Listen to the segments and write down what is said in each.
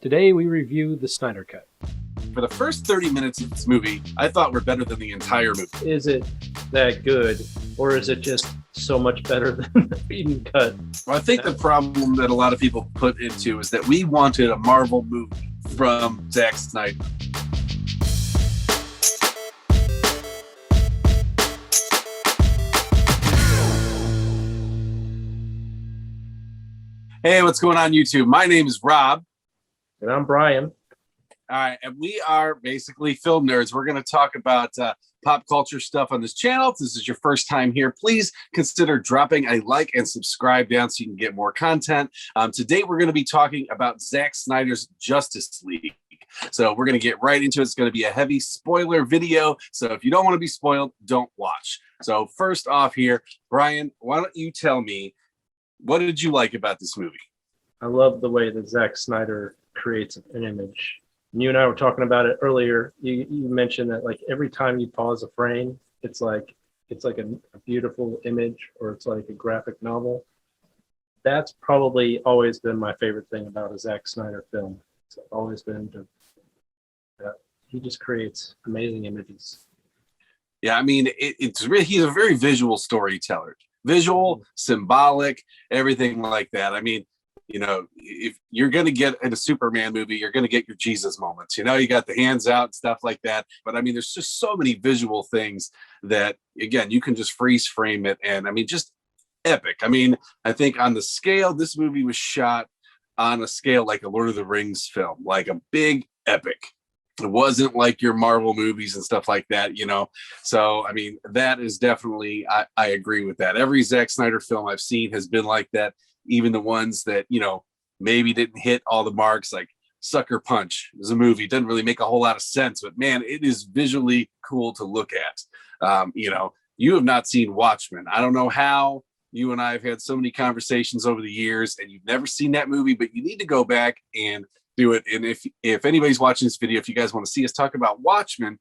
Today we review the Snyder Cut. For the first 30 minutes of this movie, I thought were better than the entire movie. Is it that good, or is it just so much better than the Whedon Cut? Well, I think the problem that a lot of people put into is that we wanted a Marvel movie from Zack Snyder. Hey, what's going on, YouTube? My name is Rob. And I'm Brian. All right, and we are basically film nerds. We're going to talk about pop culture stuff on this channel. If this is your first time here, please consider dropping a like and subscribe down so you can get more content. Today, we're going to be talking about Zack Snyder's Justice League. So we're going to get right into it. It's going to be a heavy spoiler video. So if you don't want to be spoiled, don't watch. So first off here, Brian, why don't you tell me, what did you like about this movie? I love the way that Zack Snyder creates an image. You and I were talking about it earlier. You mentioned that like every time you pause a frame, it's like a beautiful image, or it's like a graphic novel. That's probably always been my favorite thing about a Zack Snyder film. It's always been he just creates amazing images. Yeah, I mean, it's really, he's a very visual storyteller. Visual, symbolic, everything like that. I mean, you know, if you're going to get in a Superman movie, you're going to get your Jesus moments. You know, you got the hands out and stuff like that. But I mean, there's just so many visual things that, again, you can just freeze frame it. And I mean, just epic. I mean, I think on the scale, this movie was shot on a scale like a Lord of the Rings film, like a big epic. It wasn't like your Marvel movies and stuff like that, you know? So, I mean, that is definitely, I agree with that. Every Zack Snyder film I've seen has been like that. Even the ones that, you know, maybe didn't hit all the marks, like Sucker Punch is a movie. It doesn't really make a whole lot of sense, but man, it is visually cool to look at. You know, you have not seen Watchmen. I don't know how you and I have had so many conversations over the years and you've never seen that movie, but you need to go back and do it. And if anybody's watching this video, if you guys want to see us talk about Watchmen,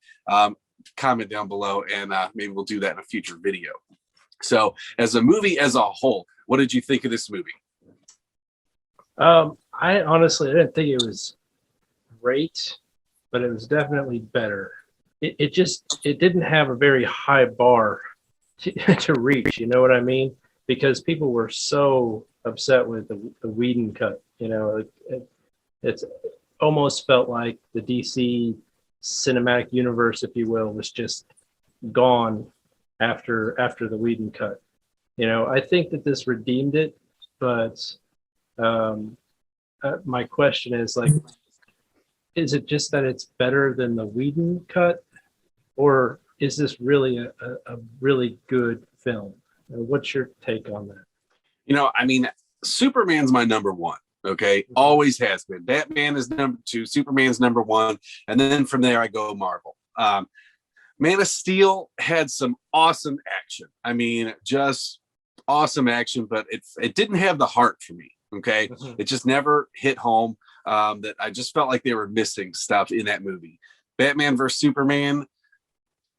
comment down below and maybe we'll do that in a future video. So as a movie as a whole, what did you think of this movie? I honestly didn't think it was great, but it was definitely better. It didn't have a very high bar to reach, you know what I mean? Because people were so upset with the Whedon cut, you know, it's almost felt like the DC cinematic universe, if you will, was just gone after the Whedon cut. You know, I think that this redeemed it, but my question is like, is it just that it's better than the Whedon cut, or is this really a really good film? What's your take on that? You know, I mean, Superman's my number one. Okay, always has been. Batman is number two, Superman's number one, and then from there I go Marvel. Man of Steel had some awesome action. I mean, just awesome action, but it didn't have the heart for me. Okay, it just never hit home. That I just felt like they were missing stuff in that movie. Batman versus Superman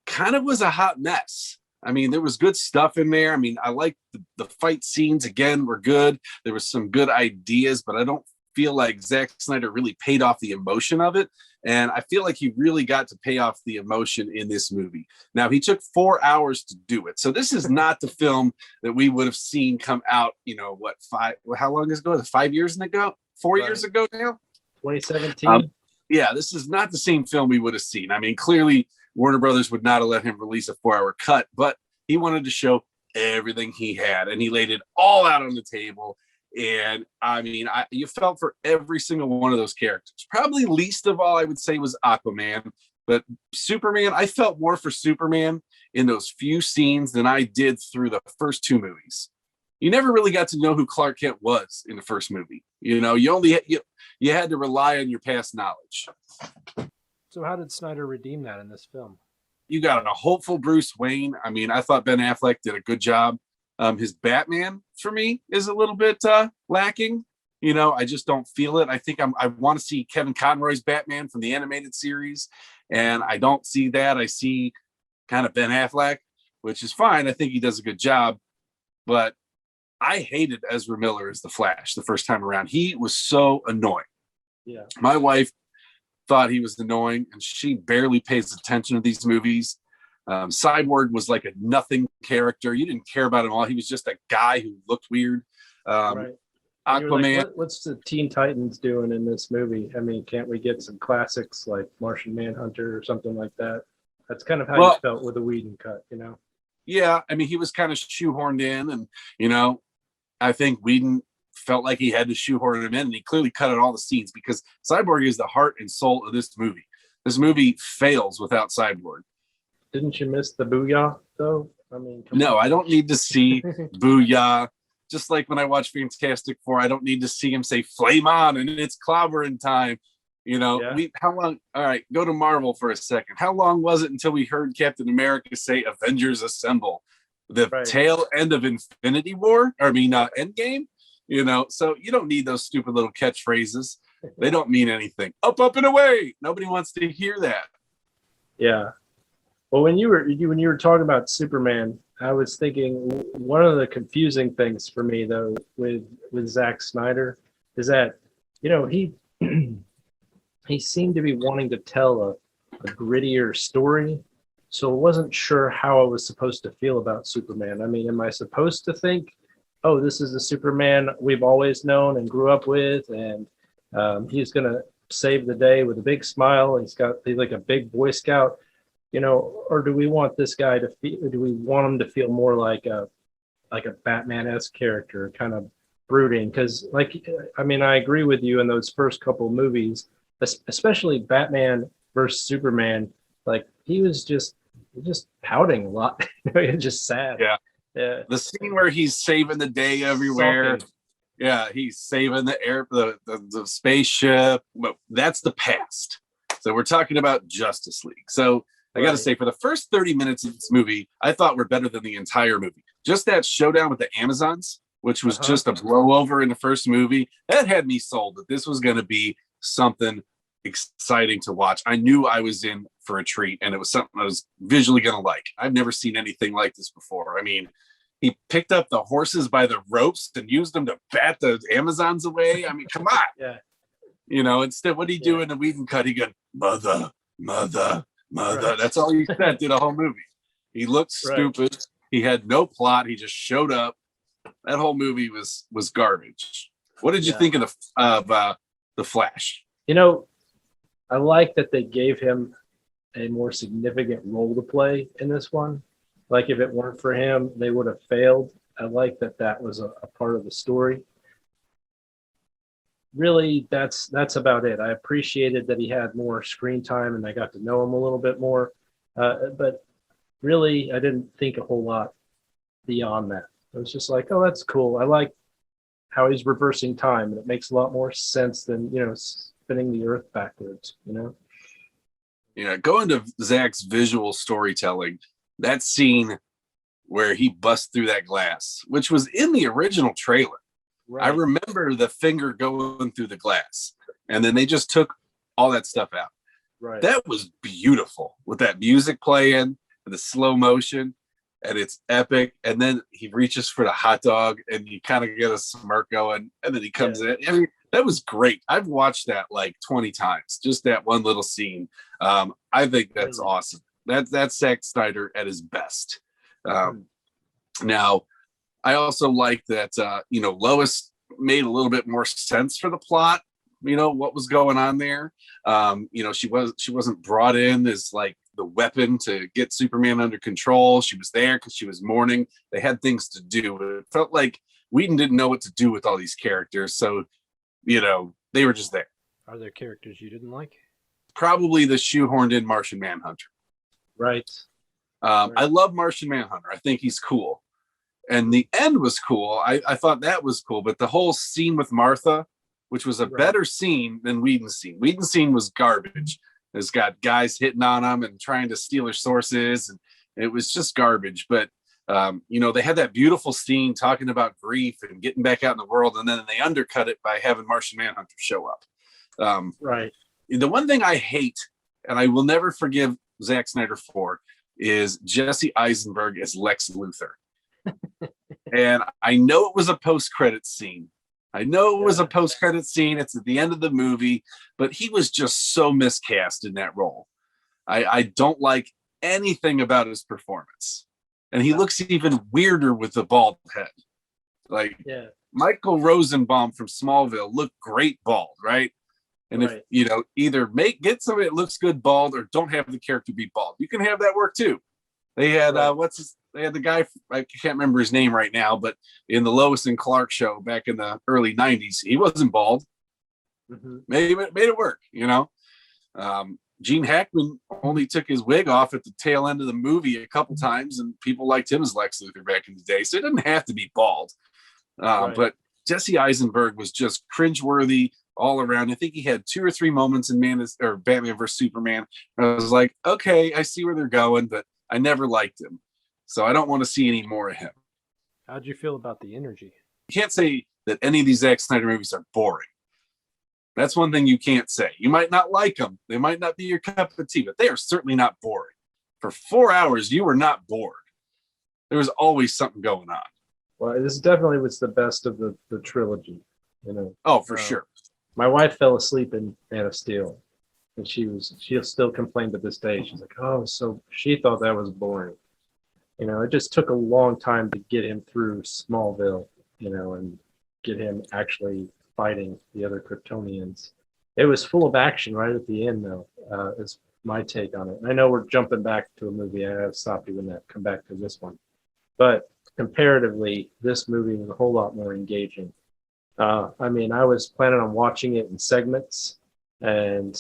kind of was a hot mess. I mean, there was good stuff in there. I mean, I like the fight scenes, again, were good. There was some good ideas, but I don't feel like Zack Snyder really paid off the emotion of it. And I feel like he really got to pay off the emotion in this movie. Now, he took 4 hours to do it. So this is not the film that we would have seen come out, you know, how long ago? 5 years ago? 4 years ago now? 2017. Yeah, this is not the same film we would have seen. I mean, clearly Warner Brothers would not have let him release a 4-hour cut, but he wanted to show everything he had, and he laid it all out on the table. And I mean, you felt for every single one of those characters. Probably least of all, I would say, was Aquaman. But Superman, I felt more for Superman in those few scenes than I did through the first two movies. You never really got to know who Clark Kent was in the first movie. You know, you had to rely on your past knowledge. So how did Snyder redeem that in this film? You got a hopeful Bruce Wayne. I mean, I thought Ben Affleck did a good job. His Batman, for me, is a little bit lacking. You know, I just don't feel it. I think I want to see Kevin Conroy's Batman from the animated series, and I don't see that. I see kind of Ben Affleck, which is fine. I think he does a good job, but I hated Ezra Miller as the Flash the first time around. He was so annoying. Yeah. My wife thought he was annoying, and she barely pays attention to these movies. Cyborg was like a nothing character. You didn't care about him at all. He was just a guy who looked weird. Right. And you were Aquaman. like, what's the Teen Titans doing in this movie? I mean, can't we get some classics like Martian Manhunter or something like that? That's kind of how you felt with the Whedon cut, you know? Yeah, I mean, he was kind of shoehorned in, and I think Whedon felt like he had to shoehorn him in, and he clearly cut out all the scenes because Cyborg is the heart and soul of this movie. This movie fails without Cyborg. Didn't you miss the booyah though? I mean, no, I don't need to see booyah. Just like when I watch Fantastic Four, I don't need to see him say "flame on" and it's clobbering time. How long? All right, go to Marvel for a second. How long was it until we heard Captain America say "Avengers Assemble"? The tail end of Infinity War. Endgame. So you don't need those stupid little catchphrases. They don't mean anything. Up, up, and away. Nobody wants to hear that. Yeah. Well, when you were talking about Superman, I was thinking one of the confusing things for me though with Zack Snyder is that he he seemed to be wanting to tell a grittier story, so I wasn't sure how I was supposed to feel about Superman. I mean, am I supposed to think, oh, this is the Superman we've always known and grew up with, and he's gonna save the day with a big smile, and he's like a big Boy Scout? Or do we want this guy to feel? Do we want him to feel more like a Batman-esque character, kind of brooding? Because, I agree with you in those first couple of movies, especially Batman versus Superman. Like he was just pouting a lot. He was just sad. Yeah. The scene where he's saving the day everywhere. Sulking. Yeah, he's saving the spaceship. Well, that's the past. So we're talking about Justice League. So I got to say, for the first 30 minutes of this movie, I thought were better than the entire movie. Just that showdown with the Amazons, which was just a blowover in the first movie, that had me sold that this was going to be something exciting to watch. I knew I was in for a treat, and it was something I was visually going to like. I've never seen anything like this before. I mean, he picked up the horses by the ropes and used them to bat the Amazons away. I mean, come on. Yeah. Instead, what did he do in the Whedon cut? He go, mother. Right. That's all he said through the whole movie. He looked stupid. Right. He had no plot. He just showed up. That whole movie was garbage. What did you think of the Flash? I like that they gave him a more significant role to play in this one. Like if it weren't for him, they would have failed. I like that was a part of the story. Really, that's about it. I appreciated that he had more screen time and I got to know him a little bit more. But really, I didn't think a whole lot beyond that. It was just like, oh, that's cool. I like how he's reversing time, and it makes a lot more sense than, spinning the earth backwards, Yeah, going to Zack's visual storytelling, that scene where he busts through that glass, which was in the original trailer. Right. I remember the finger going through the glass, and then they just took all that stuff out. Right. That was beautiful with that music playing and the slow motion, and it's epic. And then he reaches for the hot dog, and you kind of get a smirk going, and then he comes in. I mean, that was great. I've watched that like 20 times, just that one little scene. I think that's awesome. That's Zack Snyder at his best. Now, I also like that, Lois made a little bit more sense for the plot, what was going on there. She wasn't brought in as like the weapon to get Superman under control. She was there because she was mourning. They had things to do. It felt like Whedon didn't know what to do with all these characters. So, they were just there. Are there characters you didn't like? Probably the shoehorned in Martian Manhunter. Right. I love Martian Manhunter. I think he's cool. And the end was cool. I thought that was cool. But the whole scene with Martha, which was a better scene than Whedon's scene. Whedon's scene was garbage. It's got guys hitting on him and trying to steal their sources. And it was just garbage. But, they had that beautiful scene talking about grief and getting back out in the world. And then they undercut it by having Martian Manhunter show up. Right. The one thing I hate, and I will never forgive Zack Snyder for, is Jesse Eisenberg as Lex Luthor. And I know it was a post-credits scene, I know it was a post-credit scene. It's at the end of the movie, but he was just so miscast in that role. I don't like anything about his performance. And he looks even weirder with the bald head. Like Michael Rosenbaum from Smallville looked great bald, right? And if either get somebody that looks good bald or don't have the character be bald, you can have that work too. They had they had the guy, I can't remember his name right now, but in the Lois and Clark show back in the early 90s, he wasn't bald. Made it work, Gene Hackman only took his wig off at the tail end of the movie a couple times, and people liked him as Lex Luthor back in the day, so it didn't have to be bald. But Jesse Eisenberg was just cringeworthy all around. I think he had 2 or 3 moments in Batman vs Superman. I was like, okay, I see where they're going, but I never liked him, so I don't want to see any more of him. How'd you feel about the energy? You can't say that any of these Zack Snyder movies are boring. That's one thing you can't say. You might not like them. They might not be your cup of tea, but they are certainly not boring. For 4 hours, you were not bored. There was always something going on. Well, this definitely was the best of the trilogy. Oh, for sure. My wife fell asleep in Man of Steel, and she'll still complain to this day. She's like, "Oh, so she thought that was boring." It just took a long time to get him through Smallville, and get him actually fighting the other Kryptonians. It was full of action right at the end, though, is my take on it. And I know we're jumping back to a movie. I have stopped doing that. Come back to this one. But comparatively, this movie was a whole lot more engaging. I was planning on watching it in segments, and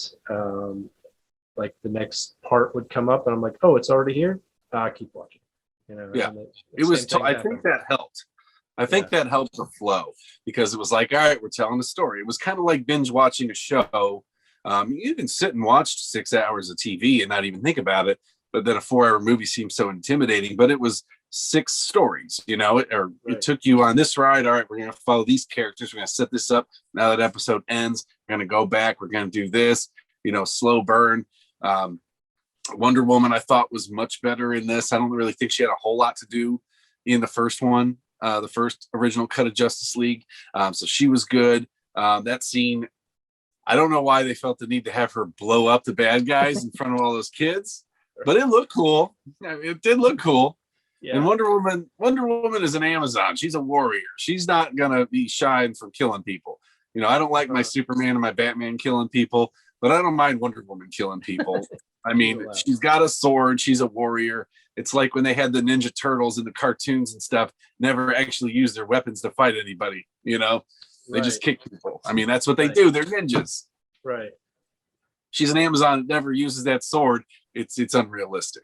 like the next part would come up, and I'm like, oh, it's already here? I'll keep watching. It was. I think that helped. I think that helped the flow, because it was like, all right, we're telling a story. It was kind of like binge watching a show. You can sit and watch 6 hours of TV and not even think about it, but then a 4-hour movie seems so intimidating. But it was 6 stories, it took you on this ride. All right, we're going to follow these characters. We're going to set this up. Now that episode ends, we're going to go back. We're going to do this, slow burn. Wonder Woman, I thought, was much better in this. I don't really think she had a whole lot to do in the first one. The first original cut of Justice League. So she was good. That scene, I don't know why they felt the need to have her blow up the bad guys in front of all those kids, but it looked cool. It did look cool. Yeah. And Wonder Woman is an Amazon. She's a warrior. She's not gonna be shy from killing people. I don't like my Superman and my Batman killing people, but I don't mind Wonder Woman killing people. She's got a sword. She's a warrior. It's like when they had the Ninja Turtles in the cartoons and stuff, never actually used their weapons to fight anybody. They just kick people. That's what they do. They're ninjas. Right. She's an Amazon that never uses that sword. It's unrealistic.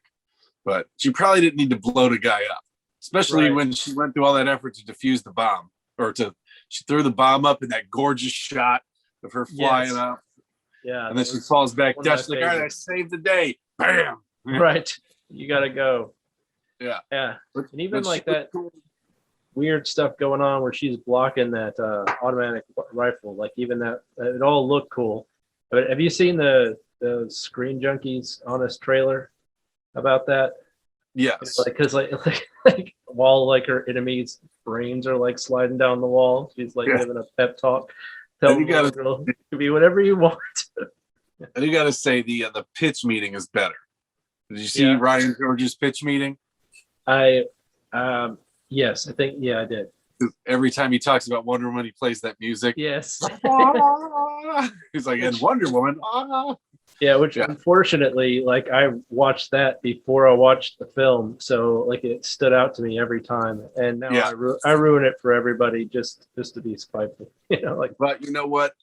But she probably didn't need to blow the guy up, especially when she went through all that effort to defuse the bomb, she threw the bomb up in that gorgeous shot of her flying up. Yeah. And then she falls back down. She's like, all right, I saved the day. Bam. Right. You got to go. Yeah. Yeah. And even like that weird stuff going on where she's blocking that automatic rifle, like even that, it all looked cool. But have you seen the Screen Junkies Honest trailer about that? Yes. Because like while like her enemies' brains are like sliding down the wall, she's giving a pep talk. Tell the girl it could be whatever you want. And you got to say the pitch meeting is better. Did you see Ryan George's pitch meeting? Yes, I think I did. Every time he talks about Wonder Woman, he plays that music. Yes. He's like, and Wonder Woman. Yeah, which unfortunately, like I watched that before I watched the film, so like it stood out to me every time, and now I ruin it for everybody just to be spiteful, But you know what?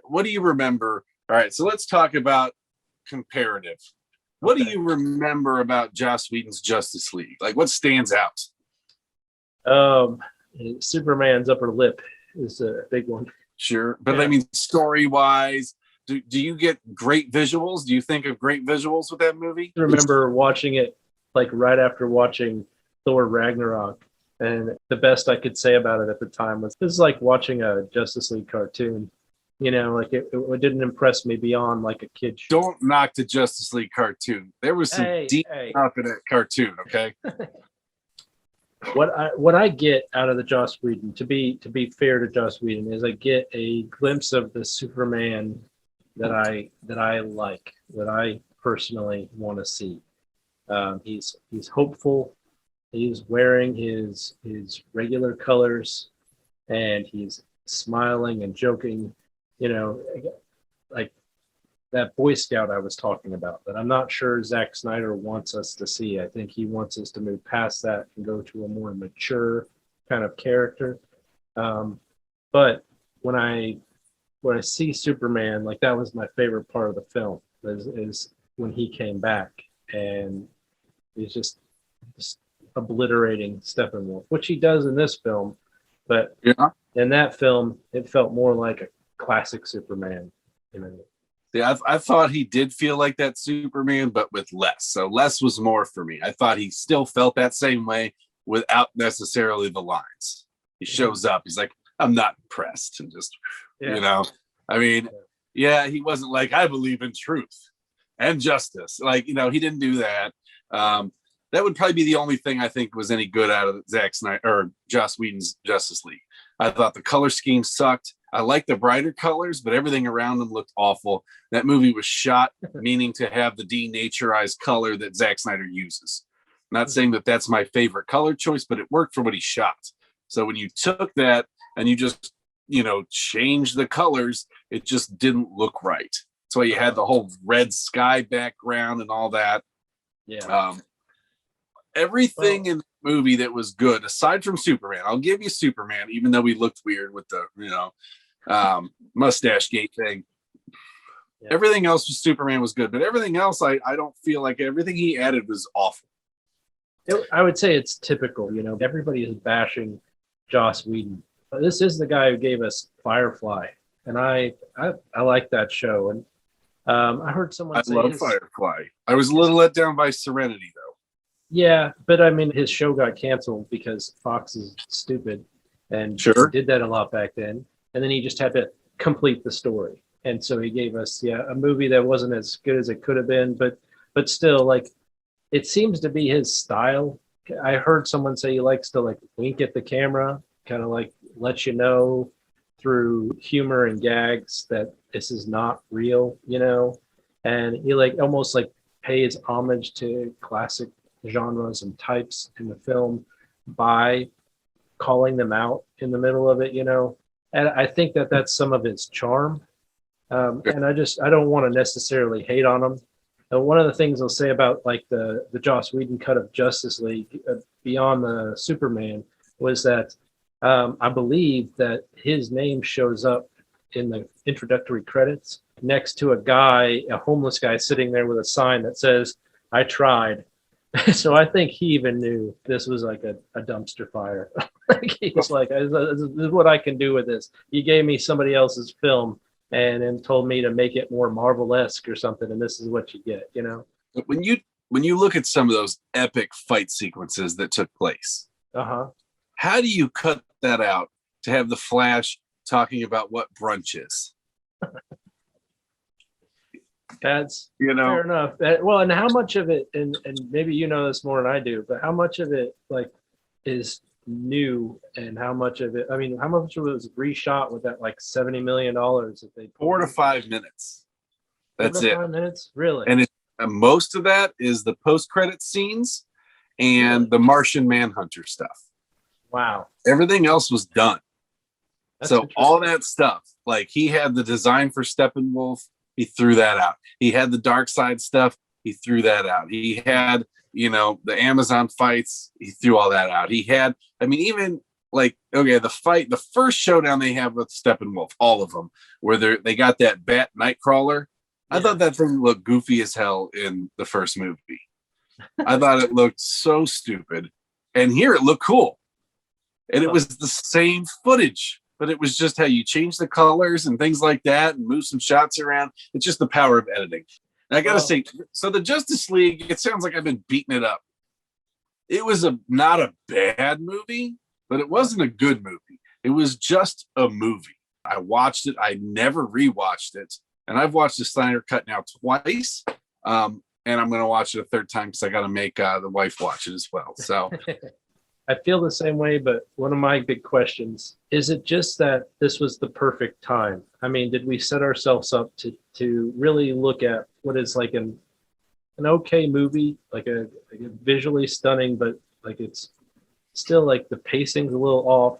What do you remember? All right, so let's talk about comparative. What do you remember about Joss Whedon's Justice League? Like, what stands out? Superman's upper lip is a big one. Sure, but story-wise, do you get great visuals? Do you think of great visuals with that movie? I remember watching it like right after watching Thor Ragnarok, and the best I could say about it at the time was this is like watching a Justice League cartoon. Like it didn't impress me beyond like a kid show. Don't knock the Justice League cartoon. There was some deep stuff in that cartoon, okay? what I get out of the Joss Whedon, to be fair to Joss Whedon, is I get a glimpse of the Superman that I like, that I personally want to see. He's hopeful. He's wearing his regular colors, and he's smiling and joking. You know, like that Boy Scout I was talking about, that I'm not sure Zack Snyder wants us to see. I think he wants us to move past that and go to a more mature kind of character. But when I see Superman, like that was my favorite part of the film is when he came back and he's just obliterating Steppenwolf, which he does in this film. But Yeah. in that film, it felt more like a classic Superman. You know? Yeah, I thought he did feel like that Superman, but with less. So less was more for me. I thought he still felt that same way without necessarily the lines. He shows up, he's like, I'm not impressed, and just, Yeah. you know, I mean, yeah, he wasn't like, I believe in truth and justice. Like, you know, he didn't do that. That would probably be the only thing I think was any good out of Zack Snyder or Joss Whedon's Justice League. I thought the color scheme sucked. I liked the brighter colors, but everything around them looked awful. That movie was shot meaning to have the denaturized color that Zack Snyder uses. I'm not saying that that's my favorite color choice, but it worked for what he shot. So when you took that and you just, you know, changed the colors, it just didn't look right. That's why you had the whole red sky background and all that. Yeah. Everything in the movie that was good, aside from Superman, I'll give you Superman, even though he looked weird with the, you know, mustache gate thing. Yeah. Everything else with Superman was good, but everything else, I don't feel like everything he added was awful. I would say it's typical. You know, everybody is bashing Joss Whedon. This is the guy who gave us Firefly, and I like that show. And I heard someone say, love Firefly. I was a little let down by Serenity, though. Yeah, but I mean, his show got canceled because Fox is stupid, and Sure. He did that a lot back then. And then he just had to complete the story, and so he gave us a movie that wasn't as good as it could have been, but still, like, it seems to be his style. I heard someone say he likes to like wink at the camera, kind of like let you know through humor and gags that this is not real, you know, and he like almost like pays homage to classic genres and types in the film by calling them out in the middle of it, you know. And I think that that's some of its charm. And I don't want to necessarily hate on him. And one of the things I'll say about like the Joss Whedon cut of Justice League beyond the Superman was that I believe that his name shows up in the introductory credits next to a homeless guy sitting there with a sign that says, I tried. So I think he even knew this was like a dumpster fire. He was like, this is what I can do with this. You gave me somebody else's film and then told me to make it more Marvel-esque or something, and this is what you get, you know? When you look at some of those epic fight sequences that took place, how do you cut that out to have the Flash talking about what brunch is? That's fair enough. Well, and how much of it, and maybe you know this more than I do, but how much of it like is new, and how much of it? I mean, how much of it was reshot with that like $70 million that they? 4 to 5 minutes. That's it. 5 minutes, really. And most of that is the post-credit scenes and the Martian Manhunter stuff. Wow. Everything else was done. So all that stuff, like he had the design for Steppenwolf. He threw that out. He had the dark side stuff. He threw that out. He had, you know, the Amazon fights. He threw all that out. He had, I mean, even like, okay, the first showdown they have with Steppenwolf, all of them, where they got that bat Nightcrawler. I thought that thing looked goofy as hell in the first movie. I thought it looked so stupid. And here it looked cool. And it was the same footage. But it was just how you change the colors and things like that and move some shots around. It's just the power of editing. And I got to say, so the Justice League, it sounds like I've been beating it up. It was not a bad movie, but it wasn't a good movie. It was just a movie. I watched it. I never rewatched it. And I've watched the Snyder cut now twice. And I'm going to watch it a third time because I got to make the wife watch it as well. So I feel the same way, but one of my big questions is it just that this was the perfect time? I mean, did we set ourselves up to really look at what is like an okay movie, like a visually stunning, but like it's still like the pacing's a little off.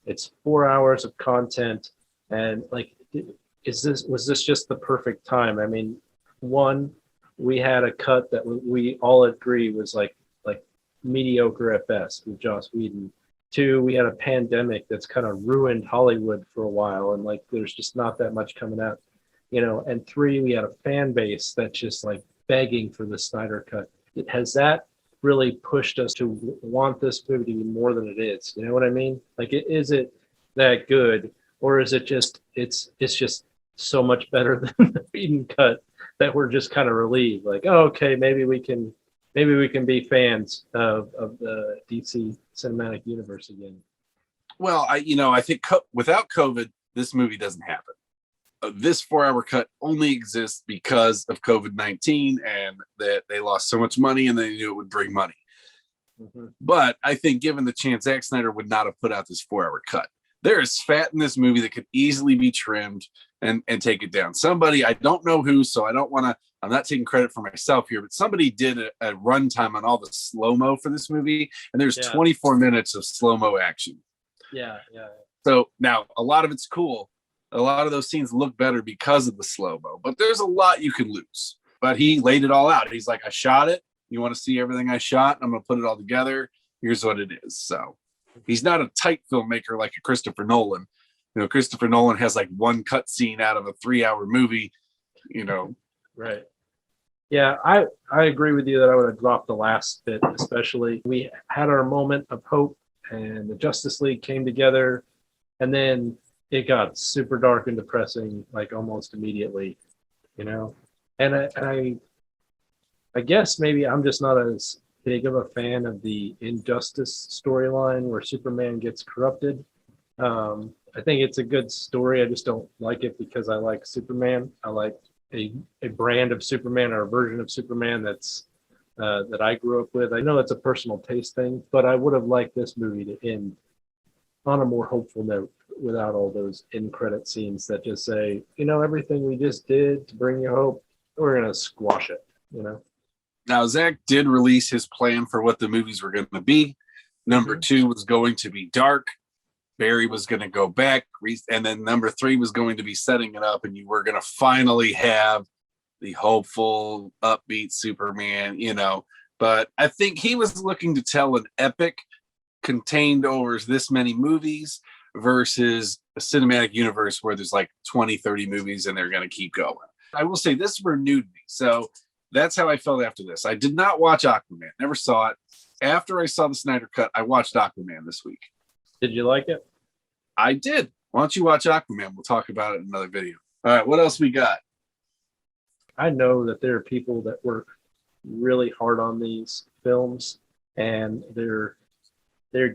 It's 4 hours of content, and like, was this just the perfect time? I mean, one, we had a cut that we all agree was like mediocre at best with Joss Whedon. Two, we had a pandemic that's kind of ruined Hollywood for a while, and like there's just not that much coming out, you know. And three, we had a fan base that's just like begging for the Snyder cut. Has that really pushed us to want this movie to be more than it is? You know what I mean? Like, is it that good, or is it just it's just so much better than the Whedon cut that we're just kind of relieved? Like, oh, okay, maybe we can be fans of the DC cinematic universe again. Well, I think without COVID, this movie doesn't happen. This 4-hour cut only exists because of COVID-19 and that they lost so much money and they knew it would bring money. Mm-hmm. But I think given the chance, Zack Snyder would not have put out this 4-hour cut. There is fat in this movie that could easily be trimmed and take it down. Somebody, I don't know who, so I'm not taking credit for myself here, but somebody did a runtime on all the slow-mo for this movie, and there's 24 minutes of slow-mo action. Yeah. So now a lot of it's cool. A lot of those scenes look better because of the slow-mo, but there's a lot you could lose. But he laid it all out. He's like, I shot it. You want to see everything I shot? I'm going to put it all together. Here's what it is. So he's not a tight filmmaker like a Christopher Nolan. You know, Christopher Nolan has like one cut scene out of a 3-hour movie, you know. Right. Yeah, I agree with you that I would have dropped the last bit, especially. We had our moment of hope and the Justice League came together, and then it got super dark and depressing like almost immediately, you know. And I guess maybe I'm just not as big of a fan of the Injustice storyline where Superman gets corrupted. I think it's a good story. I just don't like it because I like Superman. I like a brand of Superman or a version of Superman that's that I grew up with. I know it's a personal taste thing, but I would have liked this movie to end on a more hopeful note without all those end credit scenes that just say, you know, everything we just did to bring you hope, we're going to squash it, you know? Now, Zack did release his plan for what the movies were going to be. Number 2 was going to be dark. Barry was going to go back. And then number 3 was going to be setting it up. And you were going to finally have the hopeful, upbeat Superman, you know. But I think he was looking to tell an epic contained over this many movies versus a cinematic universe where there's like 20, 30 movies and they're going to keep going. I will say this renewed me. So that's how I felt after this. I did not watch Aquaman, never saw it. After I saw the Snyder Cut, I watched Aquaman this week. Did you like it? I did. Why don't you watch Aquaman? We'll talk about it in another video. All right, what else we got? I know that there are people that work really hard on these films, and they're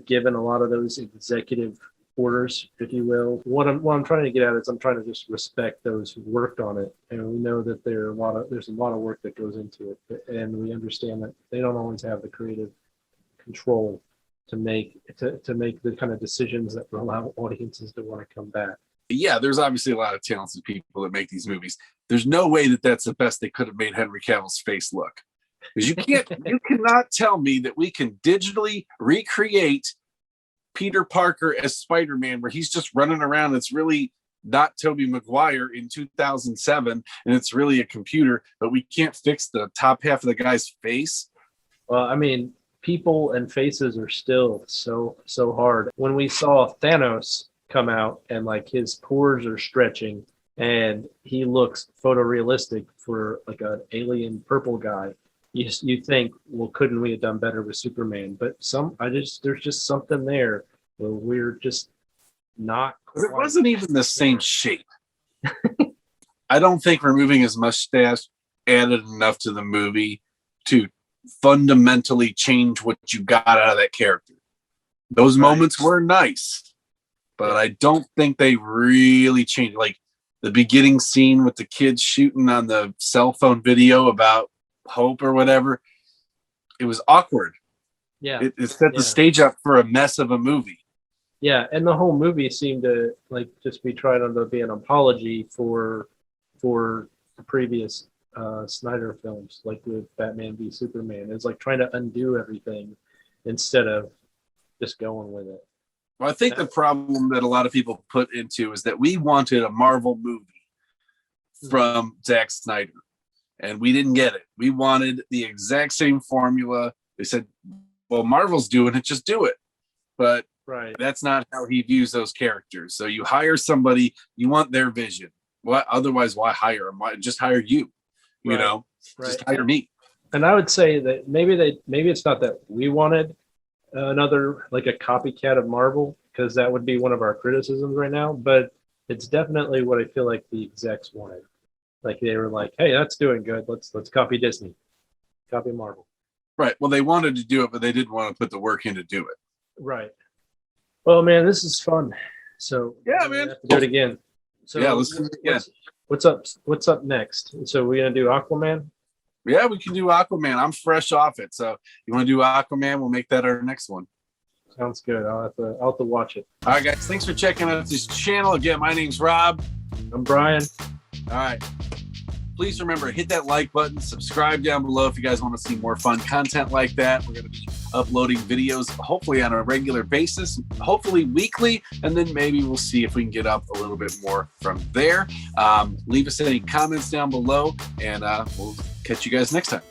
given a lot of those executive orders, if you will. What I'm trying to get at is I'm trying to just respect those who worked on it, and we know that there's a lot of work that goes into it, and we understand that they don't always have the creative control to make the kind of decisions that will allow audiences to want to come back. Yeah, there's obviously a lot of talented people that make these movies. There's no way that that's the best they could have made Henry Cavill's face look. Because you cannot tell me that we can digitally recreate Peter Parker as Spider-Man where he's just running around. It's really not Tobey Maguire in 2007, and it's really a computer, but we can't fix the top half of the guy's face. Well, I mean, people and faces are still so hard. When we saw Thanos come out and like his pores are stretching and he looks photorealistic for like an alien purple guy, you think, well, couldn't we have done better with Superman? But there's just something there where we're just not. It wasn't even the same shape. I don't think removing his mustache added enough to the movie to fundamentally change what you got out of that character. Those moments were nice, but I don't think they really changed. Like the beginning scene with the kids shooting on the cell phone video about hope or whatever, it was awkward. Yeah. It set the Yeah. stage up for a mess of a movie. Yeah, and the whole movie seemed to like just be trying to be an apology for the previous Snyder films, like with Batman v Superman. It's like trying to undo everything instead of just going with it. Well, I think the problem that a lot of people put into is that we wanted a Marvel movie from Zack Snyder, and we didn't get it. We wanted the exact same formula. They said, well, Marvel's doing it, just do it. But Right. that's not how he views those characters. So you hire somebody, you want their vision. What? Otherwise, why hire them? Why just hire you? You Right. know, Right. just hire me. And I would say that maybe it's not that we wanted another like a copycat of Marvel, because that would be one of our criticisms right now, but it's definitely what I feel like the execs wanted. Like they were like, hey, that's doing good. Let's copy Disney. Copy Marvel. Right. Well, they wanted to do it, but they didn't want to put the work in to do it. Right. Well, man, this is fun. So Yeah, we man. have to do it again. So Yeah, let's do it again. What's up? What's up next? So we're gonna do Aquaman. Yeah, we can do Aquaman. I'm fresh off it. So you want to do Aquaman? We'll make that our next one. Sounds good. I'll have to watch it. All right, guys. Thanks for checking out this channel. Again, my name's Rob. I'm Brian. All right. Please remember, hit that like button, subscribe down below if you guys want to see more fun content like that. We're going to be uploading videos hopefully on a regular basis, hopefully weekly, and then maybe we'll see if we can get up a little bit more from there. Leave us any comments down below, and we'll catch you guys next time.